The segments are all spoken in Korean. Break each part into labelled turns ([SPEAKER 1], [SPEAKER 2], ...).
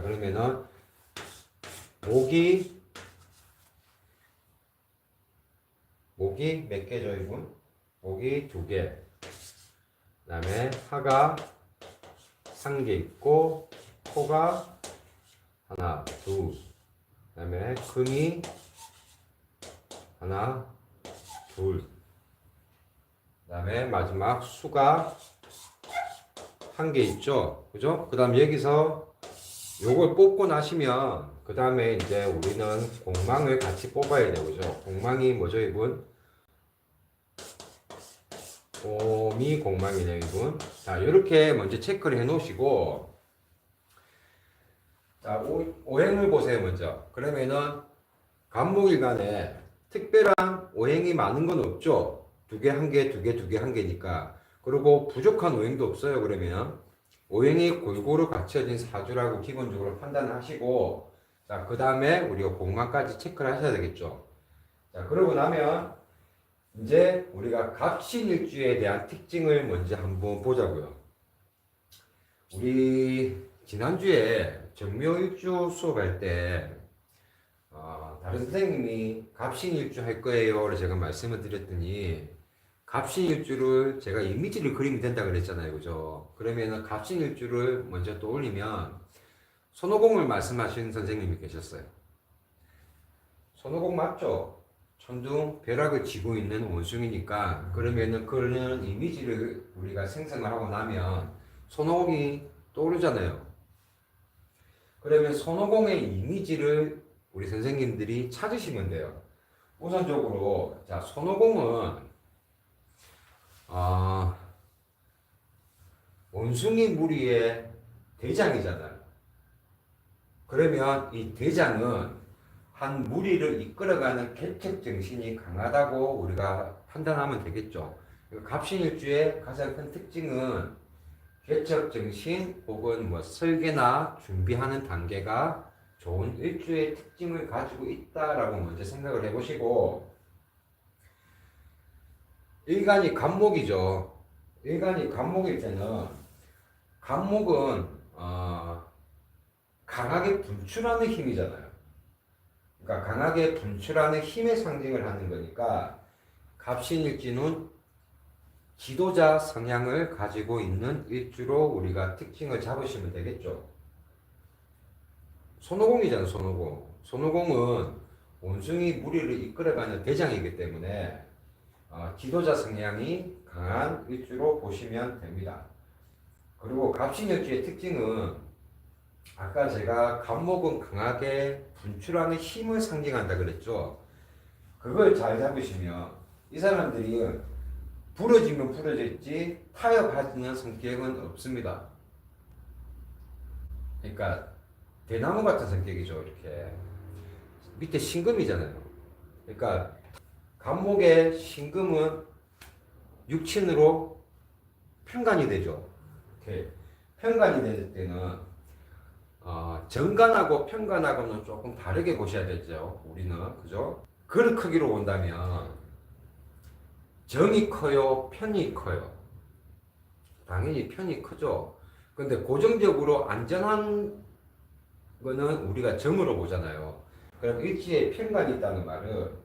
[SPEAKER 1] 그러면은 목이 몇 개죠, 이분? 목이 2개. 그다음에 하가 1개 있고 코가 하나, 둘. 그다음에 금이 하나, 둘. 그다음에 마지막 수가 1개 있죠, 그죠? 그다음 여기서 요걸 뽑고 나시면 그 다음에 이제 우리는 공망을 같이 뽑아야 되죠. 공망이 뭐죠, 이분? 옴이 공망이네요, 이분. 자, 이렇게 먼저 체크를 해 놓으시고, 자, 오행을 보세요, 먼저. 그러면은 간목일간에 특별한 오행이 많은 건 없죠. 2개, 1개, 2개, 2개, 1개니까. 그리고 부족한 오행도 없어요, 그러면. 오행이 골고루 갖춰진 사주라고 기본적으로 판단하시고, 자, 그 다음에 우리가 공간까지 체크를 하셔야 되겠죠. 자, 그러고 나면 이제 우리가 갑신일주에 대한 특징을 먼저 한번 보자고요. 우리 지난주에 정묘일주 수업할 때 다른 선생님이 갑신일주 할 거예요. 제가 말씀을 드렸더니 갑신일주를 제가 이미지를 그리면 된다 그랬잖아요, 그죠? 그러면은 갑신일주를 먼저 떠올리면 손오공을 말씀하신 선생님이 계셨어요. 손오공 맞죠? 천둥 벼락을 쥐고 있는 원숭이니까 그러면은 그런 이미지를 우리가 생성을 하고 나면 손오공이 떠오르잖아요. 그러면 손오공의 이미지를 우리 선생님들이 찾으시면 돼요. 우선적으로 자, 손오공은 원숭이 무리의 대장이잖아요. 그러면 이 대장은 한 무리를 이끌어가는 개척 정신이 강하다고 우리가 판단하면 되겠죠. 갑신일주의 가장 큰 특징은 개척 정신 혹은 뭐 설계나 준비하는 단계가 좋은 일주의 특징을 가지고 있다라고 먼저 생각을 해보시고, 일간이 간목이죠. 일간이 간목일 때는 간목은 강하게 분출하는 힘이잖아요. 그러니까 강하게 분출하는 힘의 상징을 하는 거니까 갑신일지는 지도자 성향을 가지고 있는 일주로 우리가 특징을 잡으시면 되겠죠. 손오공이잖아요, 손오공. 손오공은 원숭이 무리를 이끌어가는 대장이기 때문에 지도자 성향이 강한 일주로 보시면 됩니다. 그리고 갑신일주의 특징은 아까 제가 간목은 강하게 분출하는 힘을 상징한다 그랬죠. 그걸 잘 잡으시면 이 사람들이 부러지면 부러졌지 타협하는 성격은 없습니다. 그러니까 대나무 같은 성격이죠. 이렇게 밑에 신금이잖아요. 그러니까 간목의 신금은 육친으로 편간이 되죠. 이렇게 편간이 될 때는 정간하고 편간하고는 조금 다르게 보셔야 되죠. 우리는 그죠? 그 크기로 본다면 정이 커요, 편이 커요. 당연히 편이 크죠. 근데 고정적으로 안전한 거는 우리가 정으로 보잖아요. 그럼 일지에 편간이 있다는 말은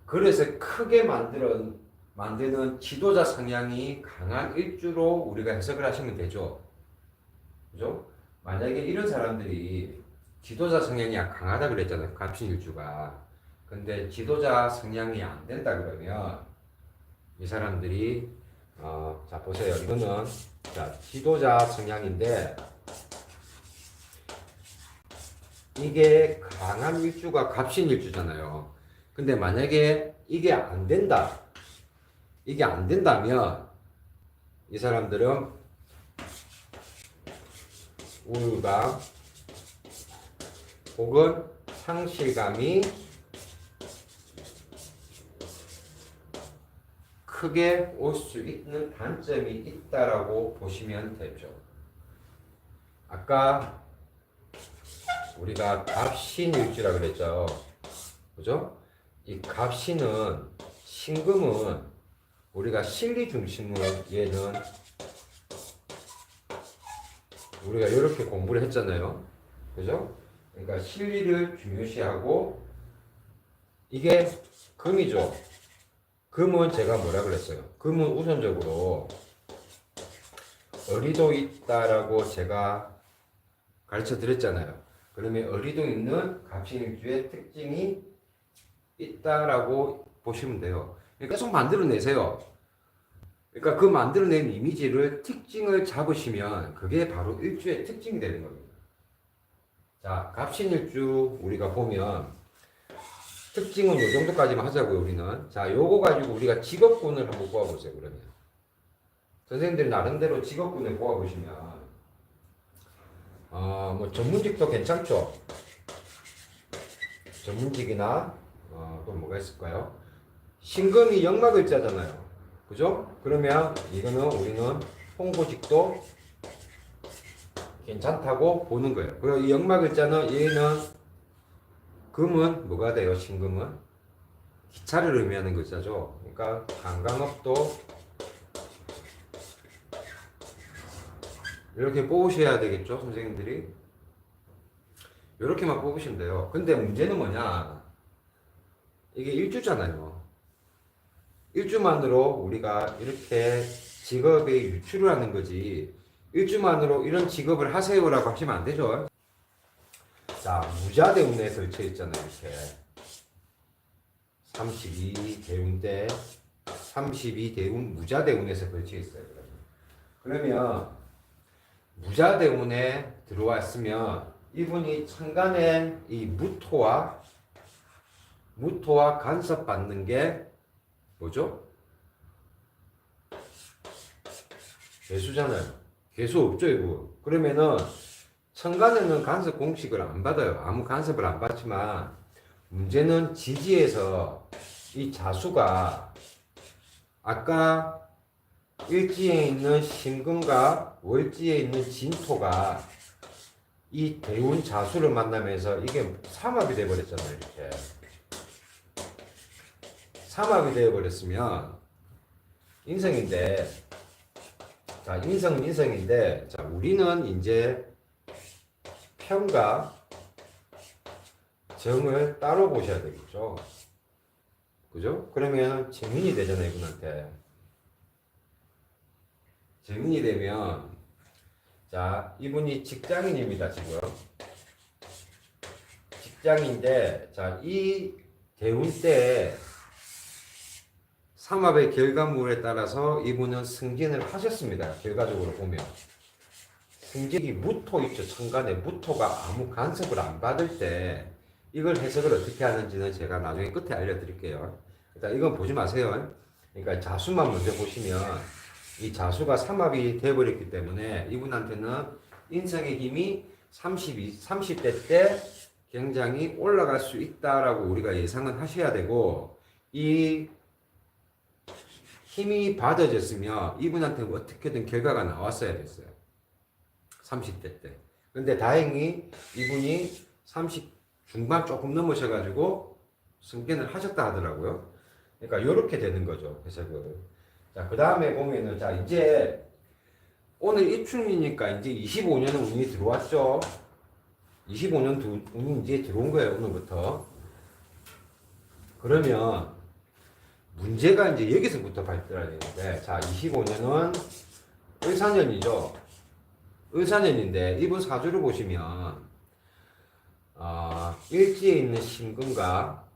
[SPEAKER 1] 그래서 크게 만드는 지도자 성향이 강한 일주로 우리가 해석을 하시면 되죠. 그죠? 만약에 이런 사람들이 지도자 성향이 강하다 그랬잖아요. 갑신일주가. 근데 지도자 성향이 안 된다 그러면 이 사람들이 자 보세요. 이거는 자 지도자 성향인데 이게 강한 일주가 갑신일주잖아요. 근데 만약에 이게 안 된다. 이게 안 된다면 이 사람들은 우울감 혹은 상실감이 크게 올 수 있는 단점이 있다라고 보시면 되죠. 아까 우리가 갑신일주라 그랬죠. 그죠? 이 갑신은 신금은 우리가 실리 중심으로 얘는 우리가 이렇게 공부를 했잖아요. 그죠? 그러니까 실리를 중요시하고 이게 금이죠. 금은 제가 뭐라 그랬어요? 금은 우선적으로 어리도 있다라고 제가 가르쳐 드렸잖아요. 그러면 어리도 있는 갑신일주의 특징이 있다라고 보시면 돼요. 계속 만들어내세요. 그러니까 그 만들어낸 이미지를 특징을 잡으시면 그게 바로 일주의 특징이 되는 겁니다. 자, 갑신일주 우리가 보면 특징은 요 정도까지만 하자고요, 우리는. 자, 요거 가지고 우리가 직업군을 한번 뽑아보세요, 그러면. 선생님들이 나름대로 직업군을 뽑아보시면, 뭐, 전문직도 괜찮죠? 전문직이나, 또 뭐가 있을까요? 신금이 역마글자잖아요. 그죠? 그러면 이거는 우리는 홍보직도 괜찮다고 보는 거예요. 그리고 이 역마글자는 얘는 금은 뭐가 돼요? 신금은 기차를 의미하는 글자죠. 그러니까 관광업도 이렇게 뽑으셔야 되겠죠, 선생님들이. 이렇게만 뽑으시면 돼요. 근데 문제는 뭐냐? 이게 일주잖아요. 일주만으로 우리가 이렇게 직업에 유출을 하는 거지. 일주만으로 이런 직업을 하세요라고 하시면 안 되죠. 자, 무자대운에 걸쳐 있잖아요, 이렇게. 32대운 때 32대운 무자대운에서 걸쳐 있어요. 그러면 무자대운에 들어왔으면 이분이 천간에 이 무토와 간섭받는 게 뭐죠? 개수잖아요. 개수 없죠, 이거. 그러면은 천간에는 간섭 공식을 안 받아요. 아무 간섭을 안 받지만 문제는 지지에서 이 자수가 아까 일지에 있는 신금과 월지에 있는 진토가 이 대운 자수를 만나면서 이게 삼합이 되어버렸잖아요. 이렇게 삼합이 되어버렸으면 인성인데, 자, 인성은 인성인데, 자, 우리는 이제 편과 정을 따로 보셔야 되겠죠. 그죠? 그러면 재민이 되잖아요, 이분한테. 재민이 되면, 자, 이분이 직장인입니다, 지금. 직장인데, 자, 이 대운 때 삼합의 결과물에 따라서 이분은 승진을 하셨습니다. 결과적으로 보면. 승진이 무토 있죠. 천간에 무토가 아무 간섭을 안 받을 때 이걸 해석을 어떻게 하는지는 제가 나중에 끝에 알려드릴게요. 일단 이건 보지 마세요. 그러니까 자수만 먼저 보시면 이 자수가 삼합이 되어버렸기 때문에 이분한테는 인성의 힘이 30대 때 굉장히 올라갈 수 있다라고 우리가 예상은 하셔야 되고, 이 힘이 받아졌으면 이분한테 어떻게든 결과가 나왔어야 됐어요. 30대 때. 근데 다행히 이분이 30 중반 조금 넘으셔가지고 승진을 하셨다 하더라고요. 그러니까 이렇게 되는 거죠, 해석을. 자, 그 다음에 보면은, 자, 이제 오늘 입춘이니까 이제 25년은 운이 들어왔죠. 25년 운이 이제 들어온 거예요, 오늘부터. 그러면 문제가 이제 여기서부터 발달해야 되는데, 자, 25년은 을사년이죠. 을사년인데 이분 사주를 보시면 일지에 있는 신금과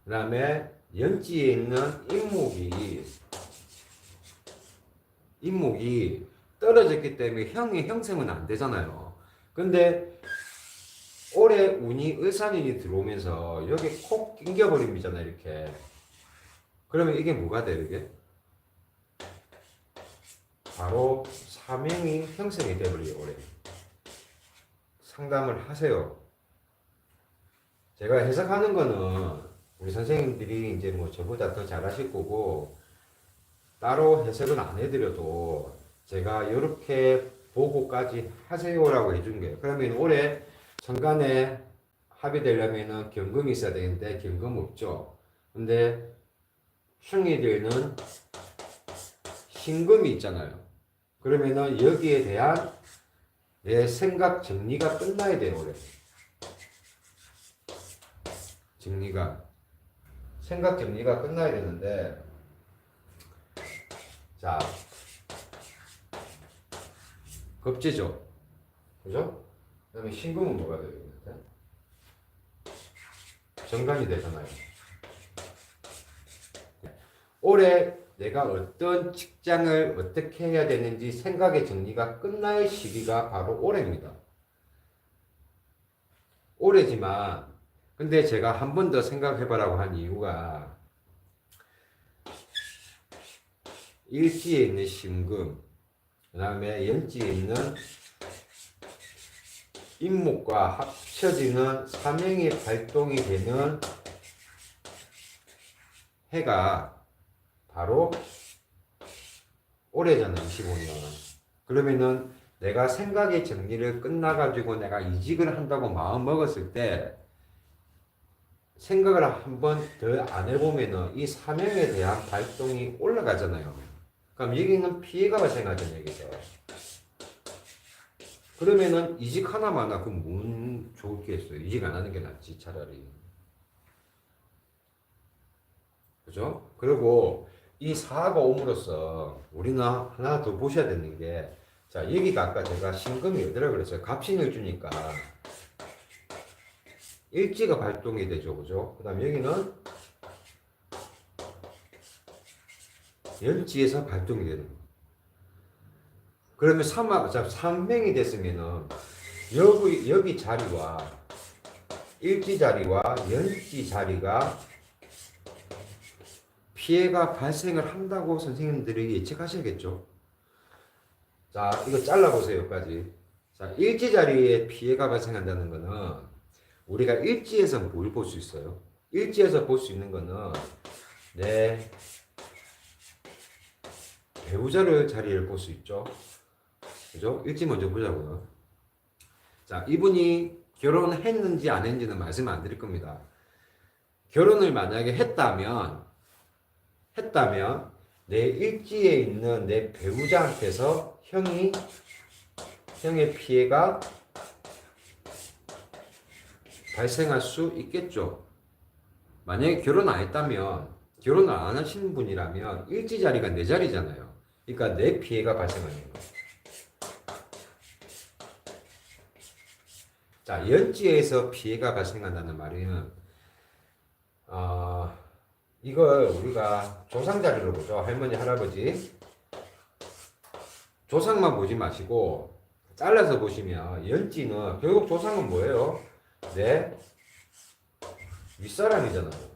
[SPEAKER 1] 그 다음에 연지에 있는 인목이 떨어졌기 때문에 형의 형성은 안 되잖아요. 근데 올해 운이 을사년이 들어오면서 여기 콕 낑겨버립니다, 이렇게. 그러면 이게 뭐가 돼요, 이게? 바로 사명이 형성이 되어버려요, 올해. 상담을 하세요. 제가 해석하는 거는 우리 선생님들이 이제 뭐 저보다 더 잘하실 거고, 따로 해석은 안 해드려도 제가 이렇게 보고까지 하세요라고 해준 거예요. 그러면 올해 천간에 합의되려면은 경금이 있어야 되는데 경금 없죠. 근데 충이 되는 신금이 있잖아요. 그러면은 여기에 대한 내 생각 정리가 끝나야 돼요. 올해 생각 정리가 끝나야 되는데, 자, 겁재죠. 그죠? 그 다음에 신금은 뭐가 돼요? 정관이 되잖아요. 올해 내가 어떤 직장을 어떻게 해야 되는지 생각의 정리가 끝날 시기가 바로 올해입니다. 올해지만, 근데 제가 한 번 더 생각해보라고 한 이유가, 일지에 있는 신금, 그 다음에 연지에 있는 인목과 합쳐지는 사명이 발동이 되는 해가 바로 올해잖아요. 25년. 그러면은 내가 생각의 정리를 끝나가지고 내가 이직을 한다고 마음 먹었을 때 생각을 한 번 더 안 해보면은 이 사명에 대한 발동이 올라가잖아요. 그럼 여기는 피해가 발생하잖아요. 여기서. 그러면은 이직 하나만 하고 뭔 좋을 게 있어요. 이직 안 하는 게 낫지 차라리. 그죠? 그리고 이 사가 옴으로써 우리는 하나 더 보셔야 되는 게, 자, 여기가 아까 제가 신금이 어디라 그랬어요? 갑신일주니까 일지가 발동이 되죠. 그죠? 그 다음 여기는 연지에서 발동이 되는 거예요. 그러면 삼명이 됐으면은 여기 자리와 일지 자리와 연지 자리가 피해가 발생을 한다고 선생님들이 예측하셔야겠죠. 자, 이거 잘라보세요. 여기까지. 자, 일지 자리에 피해가 발생한다는 거는 우리가 일지에서 뭘 볼 수 있어요? 일지에서 볼 수 있는 거는 내 배우자를 자리를 볼 수 있죠. 그죠? 일지 먼저 보자고요. 자, 이분이 결혼했는지 안 했는지는 말씀 안 드릴 겁니다. 결혼을 만약에 했다면 내 일지에 있는 내 배우자한테서 형의 피해가 발생할 수 있겠죠. 만약에 결혼 안 했다면, 결혼을 안 하시는 분이라면 일지 자리가 내 자리잖아요. 그러니까 내 피해가 발생하는 거예요. 자, 연지에서 피해가 발생한다는 말은 이걸 우리가 조상 자리로 보죠. 할머니, 할아버지. 조상만 보지 마시고 잘라서 보시면 연지는 결국 조상은 뭐예요? 내 윗사람이잖아요.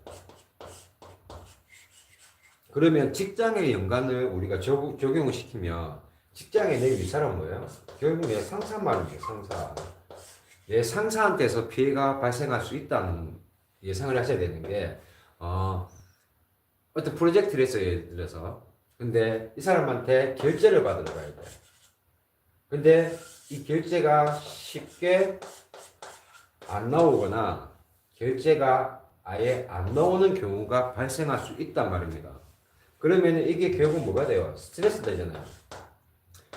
[SPEAKER 1] 그러면 직장의 연관을 우리가 적용을 시키면 직장의 내 윗사람은 뭐예요? 결국 내 상사 말이죠. 상사. 내 상사한테서 피해가 발생할 수 있다는 예상을 하셔야 되는 게, 어떤 프로젝트를 했어요. 예를 들어서. 근데 이 사람한테 결제를 받으러 가야 돼. 근데 이 결제가 쉽게 안 나오거나 결제가 아예 안 나오는 경우가 발생할 수 있단 말입니다. 그러면 이게 결국 뭐가 돼요? 스트레스 되잖아요.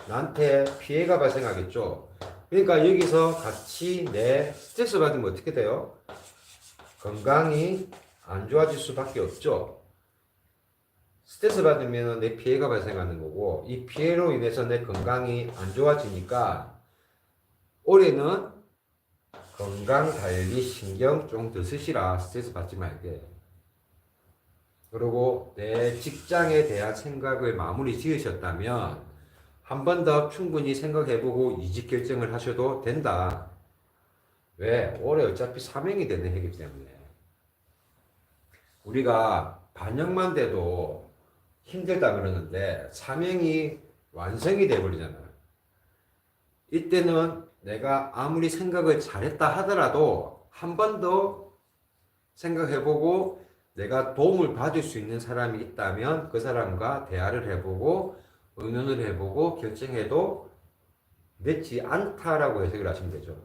[SPEAKER 1] 나한테 피해가 발생하겠죠. 그러니까 여기서 같이 내 스트레스 받으면 어떻게 돼요? 건강이 안 좋아질 수밖에 없죠. 스트레스 받으면 내 피해가 발생하는 거고, 이 피해로 인해서 내 건강이 안 좋아지니까 올해는 건강관리 신경 좀 더 쓰시라. 스트레스 받지 말게. 그리고 내 직장에 대한 생각을 마무리 지으셨다면 한 번 더 충분히 생각해보고 이직 결정을 하셔도 된다. 왜? 올해 어차피 사명이 되는 해기 때문에. 우리가 반영만 돼도 힘들다 그러는데 사명이 완성이 돼버리잖아요. 이때는 내가 아무리 생각을 잘했다 하더라도 한 번 더 생각해보고 내가 도움을 받을 수 있는 사람이 있다면 그 사람과 대화를 해보고 의논을 해보고 결정해도 늦지 않다라고 해석을 하시면 되죠.